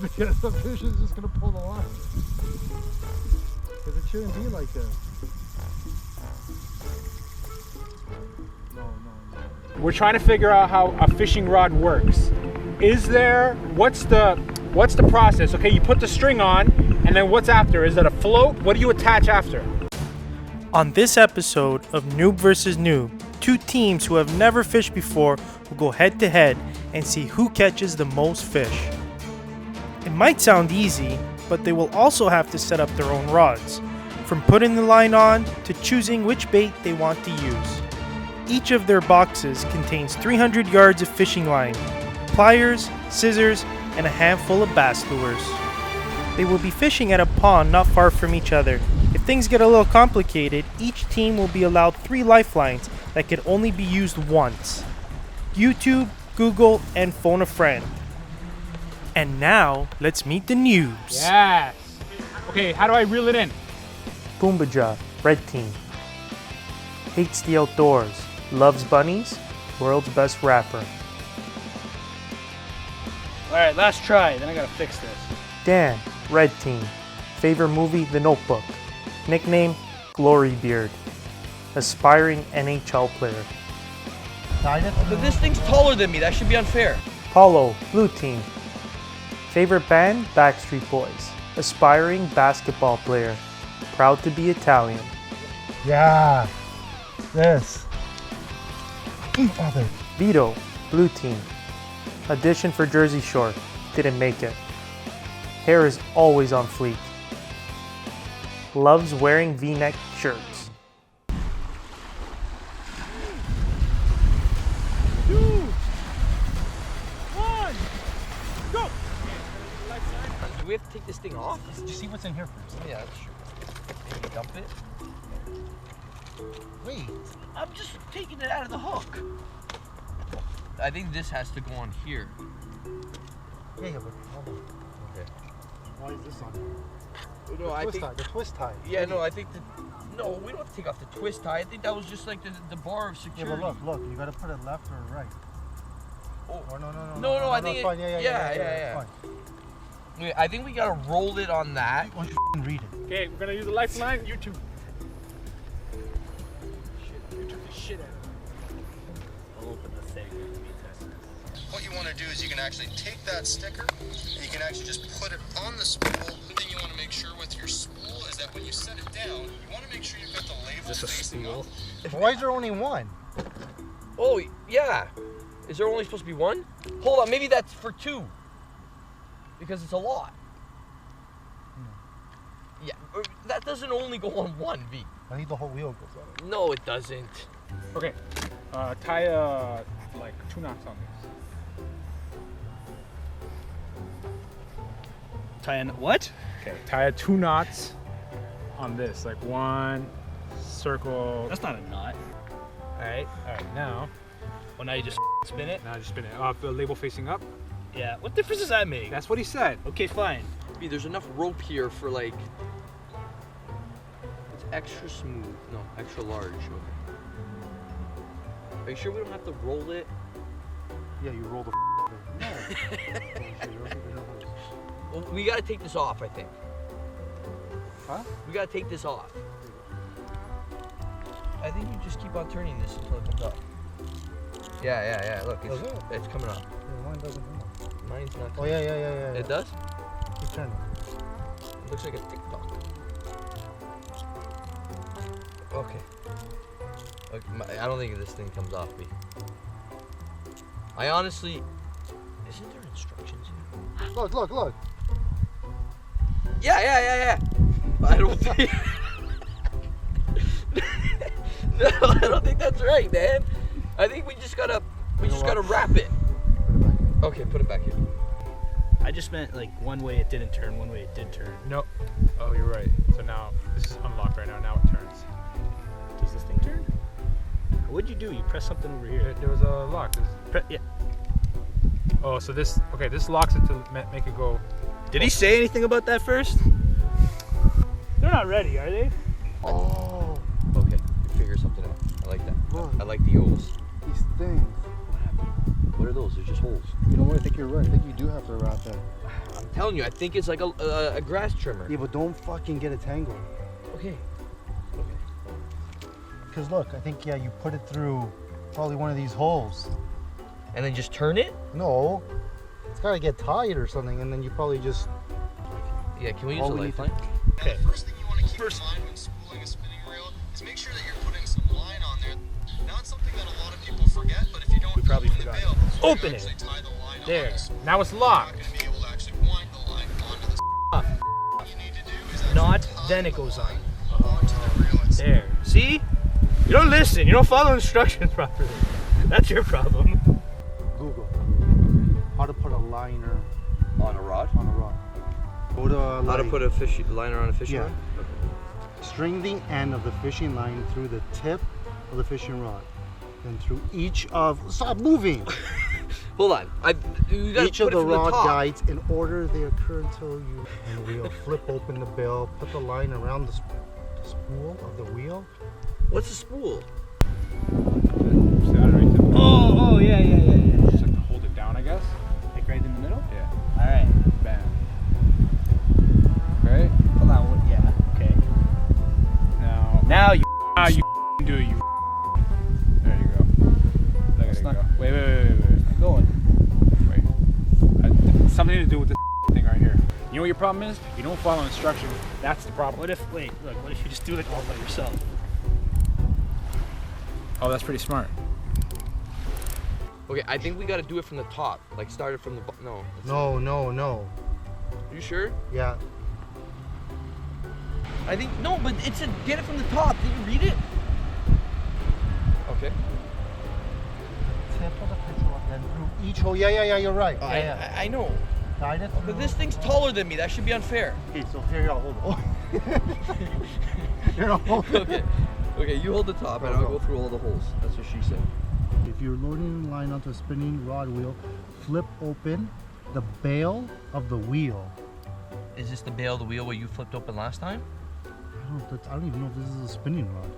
Because the fish is just gonna pull the line. Because it shouldn't be like that. No. We're trying to figure out how a fishing rod works. What's the process? Okay, you put the string on, and then what's after? Is it a float? What do you attach after? On this episode of Noob vs. Noob, two teams who have never fished before will go head to head and see who catches the most fish. It might sound easy, but they will also have to set up their own rods, from putting the line on to choosing which bait they want to use. Each of their boxes contains 300 yards of fishing line, pliers, scissors, and a handful of bass lures. They will be fishing at a pond not far from each other. If things get a little complicated, each team will be allowed 3 lifelines that can only be used once: YouTube, Google, and phone a friend. And now, let's meet the noobs. Yes. Okay, how do I reel it in? Boombaja, red team. Hates the outdoors, loves bunnies, world's best rapper. Alright, last try, then I gotta fix this. Dan, red team. Favorite movie, The Notebook. Nickname, Glory Beard. Aspiring NHL player. But this thing's taller than me, that should be unfair. Paulo, blue team. Favorite band, Backstreet Boys. Aspiring basketball player. Proud to be Italian. Yeah. This. Father. Vito, blue team. Audition for Jersey Shore. Didn't make it. Hair is always on fleek. Loves wearing V-neck shirts. 2, 1, go! Do we have to take this thing off? Did you see what's in here first? Yeah, that's true. Maybe dump it? Wait. I'm just taking it out of the hook. I think this has to go on here. Yeah, but hold on. Okay. Why is this on? No, I think... The twist tie. Yeah, no, I think that... No, we don't have to take off the twist tie. I think that was just like the bar of Yeah, security. but look, you gotta put it left or right. Oh. Or no, No, I think it's fine. Yeah. It's fine. Wait, I think we gotta roll it on that. Why don't you read it? Okay, we're gonna use the lifeline. YouTube. You took the shit out of it. I'll open the thing. What you want to do is you can actually take that sticker and you can actually just put it on the spool. The thing you want to make sure with your spool is that when you set it down, you want to make sure you've got the label facing up. Why is there only one? Oh, yeah. Is there only supposed to be one? Hold on, maybe that's for 2. Because it's a lot. Yeah, that doesn't only go on one, V. I think the whole wheel goes on it. No, it doesn't. Okay, tie like 2 knots on this. Tie in what? Okay, tie 2 knots on this, like 1 circle. That's not a knot. All right, now. Well, now you just spin it? Now just spin it. The label facing up. Yeah. What difference does that make? That's what he said. Okay, fine. V, there's enough rope here for like... It's extra smooth. No, extra large. Okay. Are you sure we don't have to roll it? Yeah, you roll the Well, we gotta take this off, I think. Huh? We gotta take this off. I think you just keep on turning this until it comes up. Yeah. Look, it's coming up. Yeah, mine doesn't come up. Mine's not. Oh, yeah. It does? Keep turning. It looks like a TikTok. Okay. Look, I don't think this thing comes off me. I honestly... Isn't there instructions here? Look. Yeah. I don't think... No, I don't think that's right, man. I think we just gotta wrap it. Okay, put it back here. I just meant like one way it didn't turn, one way it did turn. No. Oh, you're right. So now this is unlocked right now. Now it turns. Does this thing turn? What'd you do? You pressed something over here. There was a lock. Yeah. Oh, so this locks it to make it go. Did he say anything about that first? They're not ready, are they? Oh, Okay, figure something out. I like that. Look. I like the O's. these things. What happened? What are those? They're just holes. You know what? I think you're right. I think you do have to wrap that. I'm telling you, I think it's like a grass trimmer. Yeah, but don't fucking get it tangled. Okay. Because look, I think, yeah, you put it through probably one of these holes. And then just turn it? No. It's got to get tight or something, and then you probably just... Yeah, can we use a lifeline? Okay. The first thing you want to keep in mind when spooling a spinning reel is make sure that you're putting some line on there. Not something that a lot of people forget, but if you don't probably open the forgot. bail, Open you it. actually tie the line There. on the spool. Now it's You're locked. not going to be able to actually wind the line onto the spool. What you need to do is actually Not, tie then it the goes line on. onto the reel itself. There. See? You don't listen. You don't follow instructions properly. That's your problem. Google how to put a liner On a rod? on a rod. Go to How to put a liner on a fishing Yeah. rod? String the end of the fishing line through the tip of the fishing rod. Then through each of... Stop moving! Hold on. You gotta Each of put it the from rod top. guides in order they occur until you... And the wheel. Flip open the bill. Put the line around the spool of the wheel. What's a spool? Oh, yeah. Just like to hold it down, I guess. Like right in the middle? Yeah. All right. Bam. Right? Hold on. Yeah. Okay. Now you do it. There you go. Look at it go. Wait. I'm going. Wait. Something to do with this thing right here. You know what your problem is? You don't follow instructions. That's the problem. What if you just do it all by yourself? Oh, that's pretty smart. Okay, I think we gotta do it from the top. Like start it from the no. No. You sure? Yeah. I think no, but it said get it from the top. Did you read it? Okay. Tip of the fishing rod, then through each hole. Yeah, you're right. I know. Guide it But through. this thing's taller than me. That should be unfair. Okay, so here, I'll hold it. You're not holding it. Okay, you hold the top and Go, I'll go. go through all the holes. That's what she said. If you're loading the line onto a spinning rod wheel, flip open the bail of the wheel. Is this the bail of the wheel where you flipped open last time? I don't even know if this is a spinning rod.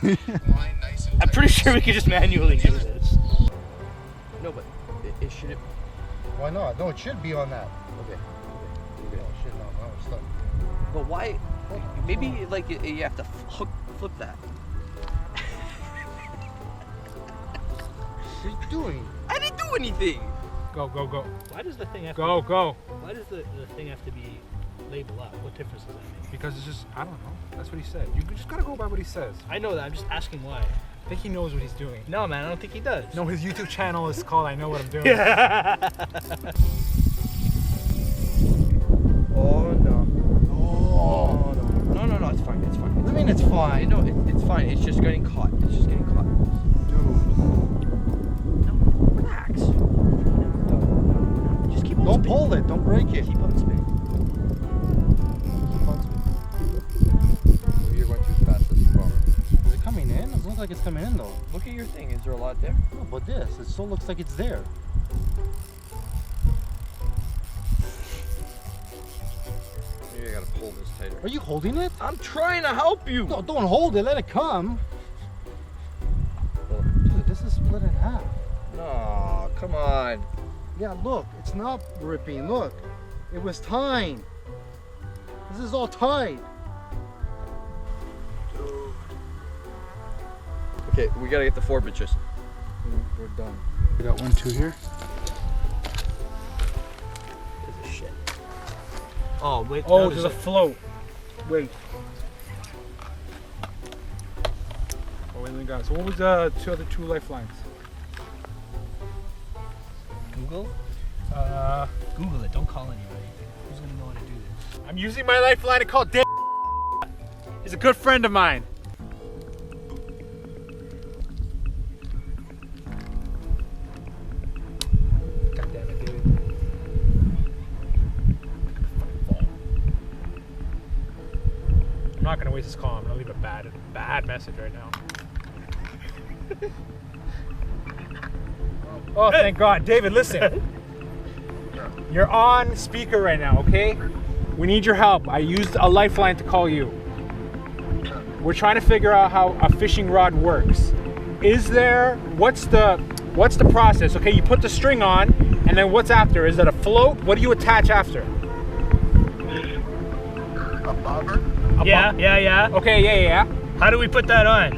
Line nice and I'm tight. pretty sure we could just manually do this. No, but it shouldn't. Why not? No, it should be on that. Okay. Oh shit, no, we're stuck. But why? Maybe like you have to flip that. What are you doing? I didn't do anything. Go. Why does the thing have Go. Why does the thing have to be labeled up? What difference does that make? Because it's just, I don't know. That's what he said. You just gotta go by what he says. I know that. I'm just asking why. I think he knows what he's doing. No, man. I don't think he does. No, his YouTube channel is called I Know What I'm Doing. Oh no. Oh. No, it's fine. It's fine. What do you mean it's fine? No, it's fine. It's just getting caught. It's just getting caught. No, relax. Just keep on Don't spinning. pull it. Don't break it. Keep on spinning. Keep on spinning. You're going too fast. That's the problem. Is it coming in? It looks like it's coming in though. Look at your thing. Is there a lot there? No, but this, it still looks like it's there. Maybe I gotta pull this tighter. Are you holding it? I'm trying to help you. No, don't hold it. Let it come. Dude, this is split in half. No, come on. Yeah, look, it's not ripping. Look, it was tying. This is all tied. Okay, we gotta get the 4 bitches. We're done. We got 1, 2 here. This is shit. Oh wait. Oh, no, there's a float. Wait. Oh, wait, we got. So what was the other 2 lifelines? Google. Google it. Don't call anybody. Who's gonna know how to do this? I'm using my lifeline to call Dan. He's a good friend of mine. God damn it, David. I'm not gonna waste this call. I'm gonna leave a bad message right now. Oh, thank God. David, listen. You're on speaker right now, okay? We need your help. I used a lifeline to call you. We're trying to figure out how a fishing rod works. What's What's the process? Okay, you put the string on, and then what's after? Is it a float? What do you attach after? A bobber? Yeah. Okay, yeah. How do we put that on?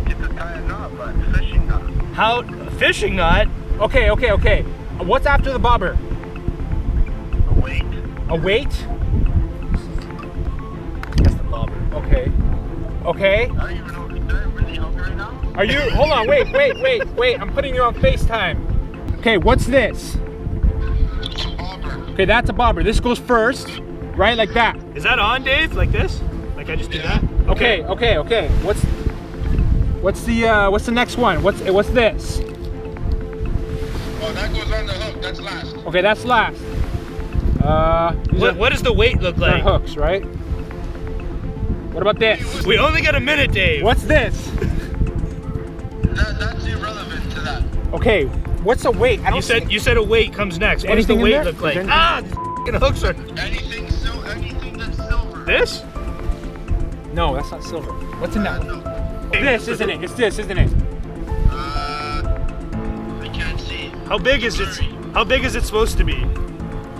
It's a tie a knot, but fishing knot. How? Fishing knot? Okay. What's after the bobber? A weight. A weight? That's the bobber. Okay. I don't even know if you're really hungry right now. Are you, hold on, wait. I'm putting you on FaceTime. Okay, what's this? It's a bobber. Okay, that's a bobber. This goes first, right? Like that. Is that on, Dave? Like this? Like I just did that? Okay. What's the next one? What's this? Oh, that goes on the hook. That's last. Okay, that's last. What does the weight look They're like? hooks, right? What about this? We only got a minute, Dave. What's this? That's irrelevant to that. Okay, what's a weight? I don't You said a weight comes next. What does the Anything in weight there? look like? Is there Ah, the hooks are. Anything that's silver. This? No, that's not silver. What's in that? No. This, isn't it? It's this, isn't it? I can't see. How big is it? How big is it supposed to be?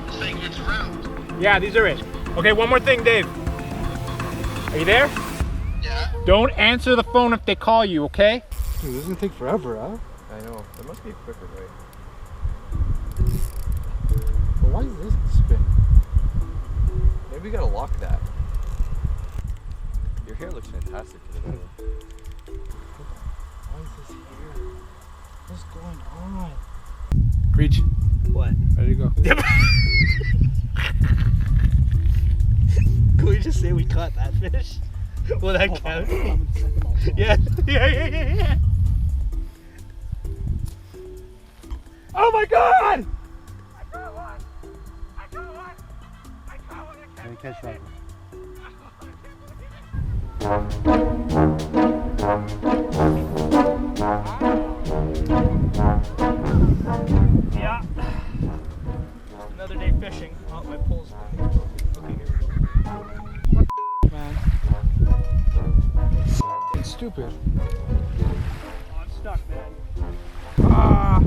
It's like it's round. Yeah, these are it. Okay, one more thing, Dave. Are you there? Yeah. Don't answer the phone if they call you, okay? Dude, this is gonna take forever, huh? I know. There must be a quicker way. But why is this spinning? Maybe we gotta lock that. Your hair looks fantastic today. Why is this here? What's going on? Reach. What? There you go. Can we just say we caught that fish? Will that count? Yeah. Oh my God! Let me catch that one. Yeah. Another day fishing. Oh, my pole's. Okay, here we go. Man. It's stupid. Oh, I'm stuck, man. Ah.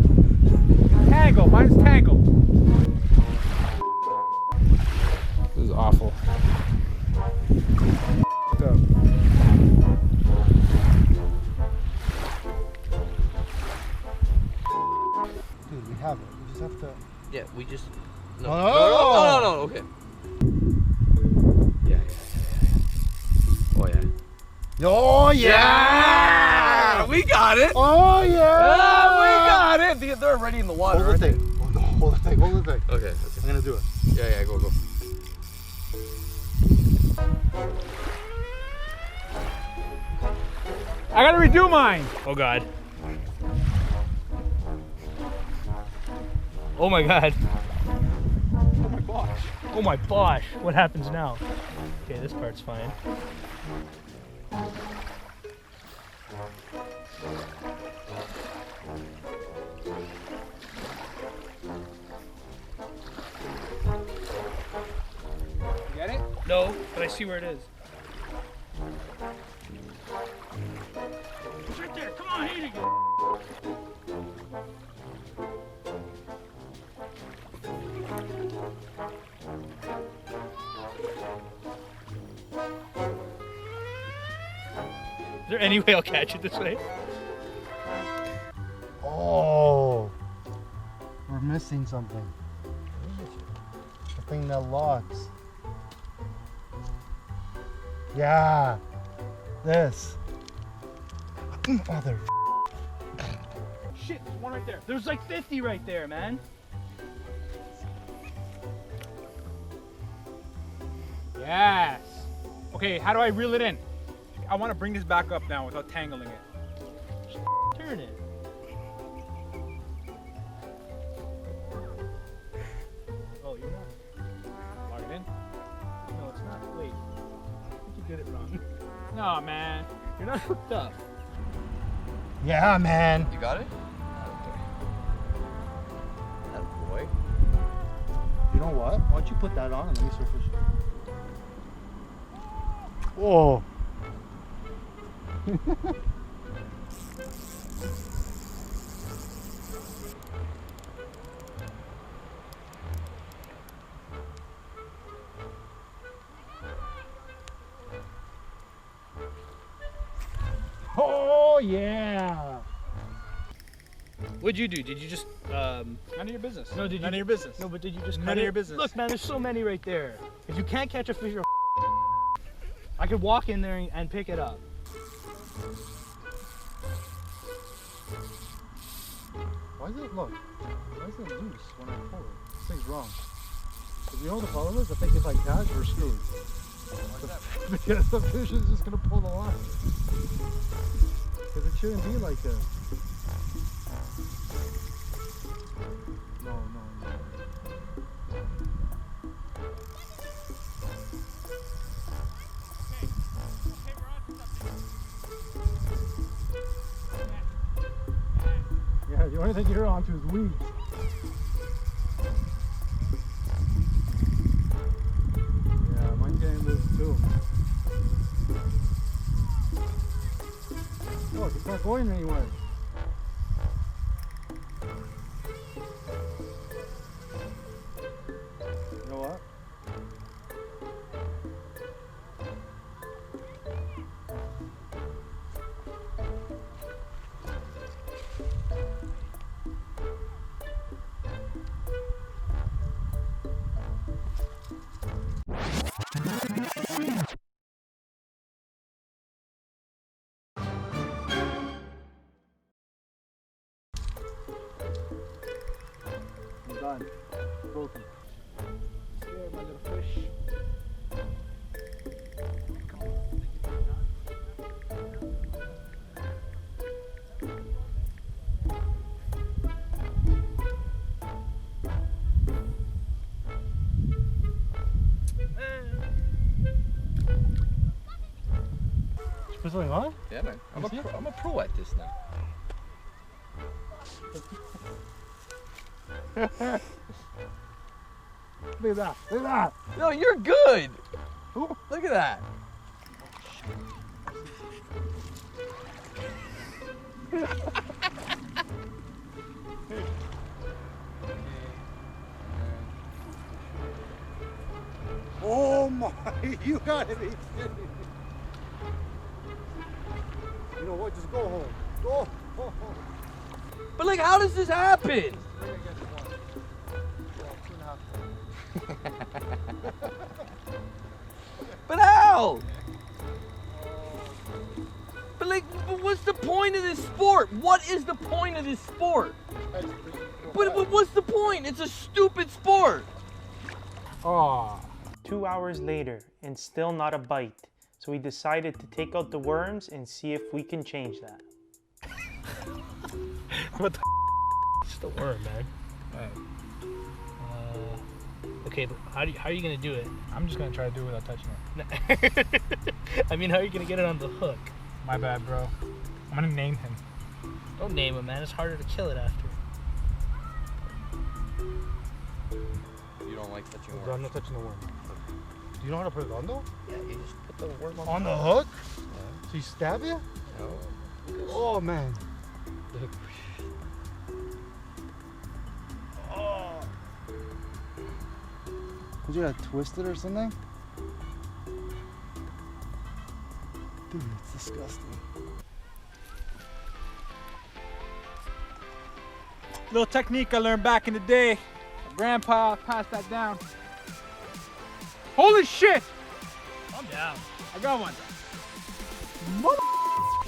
Tangle. Mine's tangle. This is awful. Go. Dude, we have it. We just have to. Yeah, we just. Oh! No. Okay. Yeah. Oh yeah. Oh Yeah! We got it. Oh yeah! We got it. They're already in the water. Hold the aren't thing. Oh, no, hold the thing. Hold the thing. they? Okay. I'm gonna do it. Yeah. Go. I gotta redo mine. Oh God. Oh my God. Oh my gosh. Oh my gosh. What happens now? Okay, this part's fine. Get it? No, but I see where it is. It's right there. Come on, hit it. Is there any way I'll catch it this way? Oh, we're missing something. The thing that locks. Yeah, this. Mother. Shit, there's one right there. There's like 50 right there, man. Yes. Okay, how do I reel it in? I want to bring this back up now without tangling it. Turn it. Oh, you're not. Lock it in. No, it's not. Wait. I think you did it wrong. No, man. You're not hooked up. Yeah, man. You got it? That boy. You know what? Why don't you put that on and let me surface it? Whoa. Oh yeah. What'd you do? Did you just None of your business. No, did you? None of your business. No, but did you just None cut of it? your business. Look, man, there's so many right there. If you can't catch a fish, you're I could walk in there and pick it up. Why is it, look, why is it loose when I pull it? This thing's wrong. If you know what the problem is, I think if I catch, we're screwed. Because the fish is just going to pull the line. Because it shouldn't be like this. No, no, no. Yeah, the only thing you're onto is weeds. Yeah, mine's getting loose too. Look, it's not going anywhere. You know what? I'm done. Broken. Here, my little fish. Did you put something on? Yeah, man. I'm You see? a pro at this now. Look at that. Look at that. No, you're good. Look at that. Oh my, you gotta be kidding me. You know what, just go home. Go home. But like, how does this happen? But how? But like, but what's the point of this sport? What is the point of this sport? But what's the point? It's a stupid sport. Oh. 2 hours later and still not a bite. So we decided to take out the worms and see if we can change that. What the It's the worm, man. Alright. Okay, but how are you gonna do it? I'm just gonna try to do it without touching it. I mean, how are you gonna get it on the hook? My bad, bro. I'm gonna name him. Don't name it, man. It's harder to kill it after. You don't like touching I'm worms. not touching the worm. Do you know how to put it on though? Yeah, you just put the worm On the hook? Yeah. So you stab it? No. Oh man. Would you gotta twist it or something? Dude, it's disgusting. Little technique I learned back in the day. My grandpa passed that down. Holy shit! Calm down. I got one.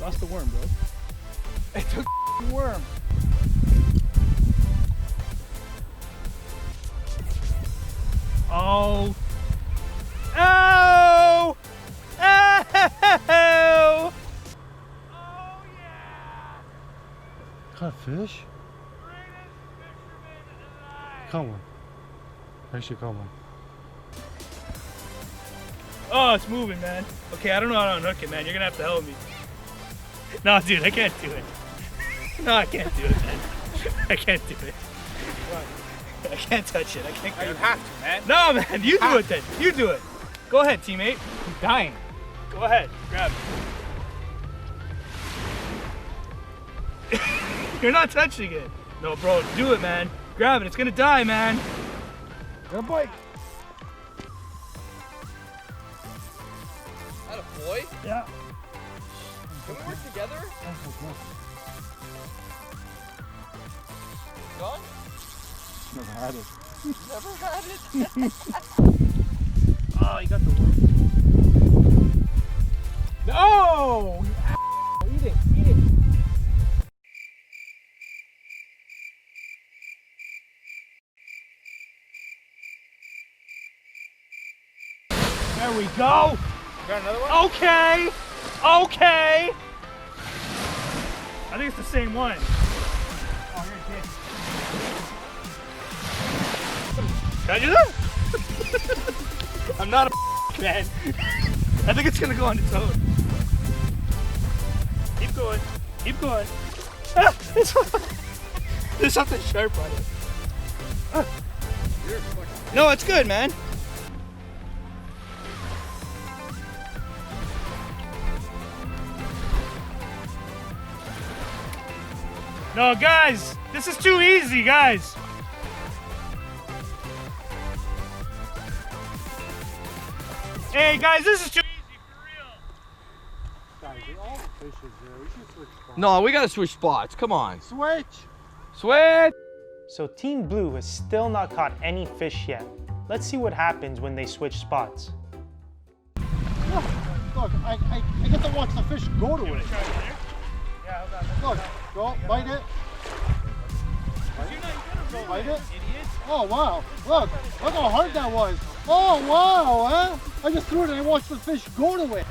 Lost the worm, bro. It took a worm. Oh! Oh! Oh! Caught a fish? Caught one. Actually caught one. Oh, it's moving, man. Okay, I don't know how to unhook it, man. You're gonna have to help me. No, dude, I can't do it. No, I can't do it, man. I can't do it. I can't touch it. I can't grab You it. have to, man. No, man, you do it then. You do it. Go ahead, teammate. I'm dying. Go ahead. Grab it. You're not touching it. No, bro, do it, man. Grab it. It's gonna die, man. Got a bite. That a boy? Yeah. Can we work together? John? Never had it. Never had it? Oh, you got the worm. No! You eat it, eat it. There we go. Got another one? Okay. Okay. I think it's the same one. Oh, you're a kid. Can I do that? I'm not a man. I think it's gonna go on its own. Keep going. Keep going. Ah, there's something sharp on it. Ah. No, it's good, man. No, guys, this is too easy, guys. Hey, guys, this is too easy for real. Guys, all the fishes here. We should switch spots. No, we gotta switch spots. Come on. Switch! Switch! So Team Blue has still not caught any fish yet. Let's see what happens when they switch spots. Look, I get to watch the fish go to it. Yeah, hold on. Look, go, bite it. Bite it. Oh, wow. Look how hard that was. Oh, wow, huh? I just threw it and I watched the fish go to it.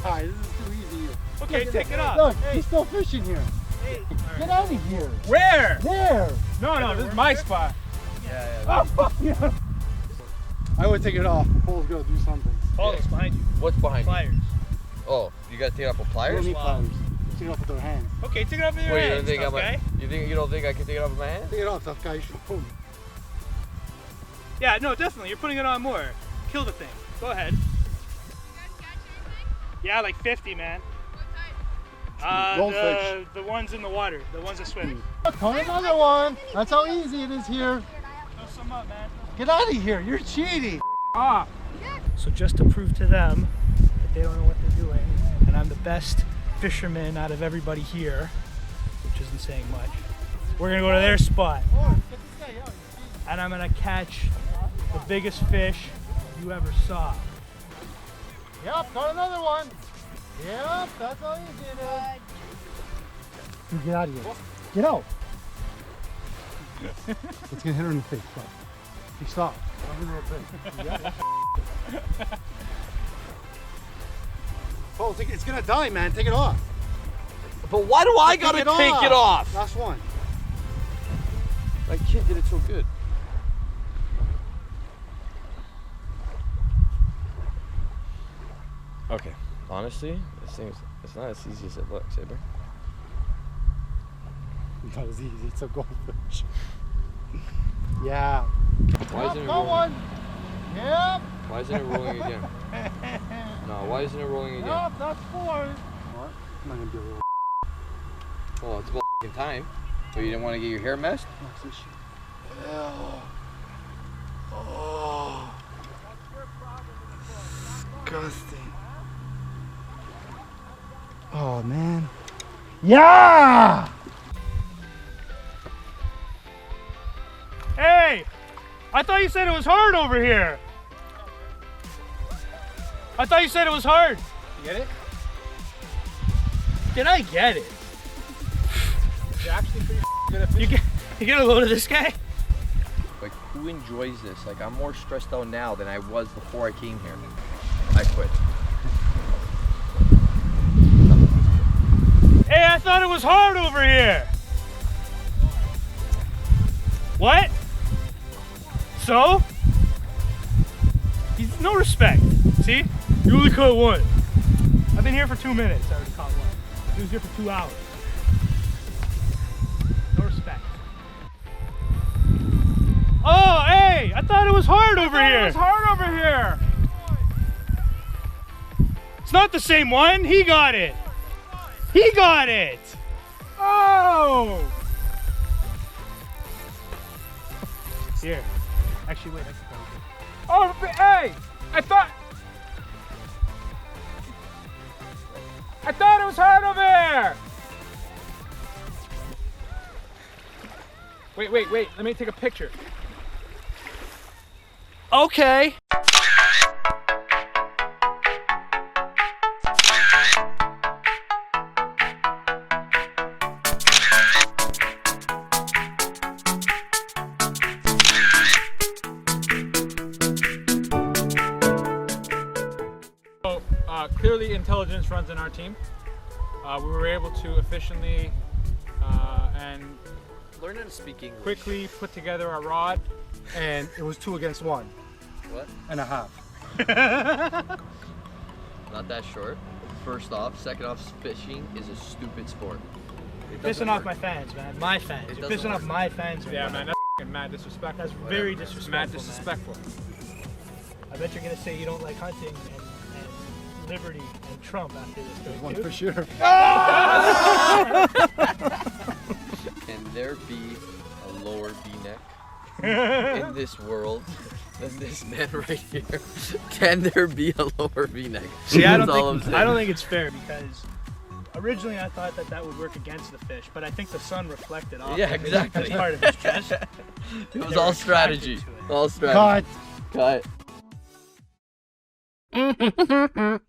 Guys, this is too easy. Okay, take it off. Look, he's still fishing here. Get out of here. Where? There. No, this is my spot. Oh, fuck yeah. I would take it off. Paul's got to do something. Paul is behind you. What's behind Pliers. you? Oh, you gotta take it off with We pliers? don't need pliers. Take it off with our hands. Okay, take it off with your Wait, hands, tough guy. you don't think I can take it off with my hands? Take it off, tough guy. You should pull me. Yeah, no, definitely. You're putting it on more. Kill the thing. Go ahead. Yeah, like 50, man. Goldfish. The ones in the water. The ones that swim. Caught another one. That's how easy it is here. Throw some up, man. Get out of here. You're cheating. Ah. So just to prove to them that they don't know what they're doing, and I'm the best fisherman out of everybody here, which isn't saying much, we're gonna go to their spot, and I'm gonna catch the biggest fish you ever saw. Yep, got another one. Yep, that's how easy it is. Dude, get out of here. Get out. Let's get hit her in the face. Stop. Hey, stop. I'm in the face. Oh, it's gonna die, man. Take it off. But why do I gotta take it off? Last one. My kid did it so good. Okay, honestly, this thing's it's not as easy as it looks, Saber. Not as easy. It's a goldfish. Yeah. Why isn't it Got rolling? one. Yep. Why isn't it rolling again? No, why isn't it rolling again? Yep, that's four. What? I'm not gonna be a little. Well, it's about fucking time. But you didn't want to get your hair messed? Oh. Disgusting. Oh man. Yeah! Hey! I thought you said it was hard over here. I thought you said it was hard. You get it? Did I get it? You're actually pretty good at You fishing. get a load of this guy? Like, who enjoys this? Like, I'm more stressed out now than I was before I came here. I quit. Hey, I thought it was hard over here. What? So? He's no respect. See? You only caught one. I've been here for 2 minutes. I already caught one. He was here for 2 hours. No respect. Oh, hey! I thought it was hard over here. It's hard over here. It's not the same one. He got it. He got it. Oh! Here. Actually, wait. That's probably good. Oh, hey! I thought. I thought it was hard over there! Wait. Let me take a picture. Okay. So, clearly intelligence runs in our team. We were able to efficiently and Learn how to speak English. quickly put together a rod. And it was 2 against 1 What? and a half. Not that short. First off. Second off, fishing is a stupid sport. It You're doesn't pissing off work. my fans, man. My fans. It You're doesn't pissing off work. my fans. Yeah, man, that's f***ing mad disrespectful. That's very Whatever. disrespectful. Mad man. disrespectful. I bet you're gonna say you don't like hunting and liberty and Trump after this. There's don't one you? for sure. Can there be a lower V-neck in this world than this man right here? Can there be a lower V-neck? See, I That's all I'm don't saying. think it's fair because originally I thought that would work against the fish, but I think the sun reflected off. Yeah, it as exactly. part of his chest. It They was were all attracted strategy. to it. All strategy. Cut. Cut.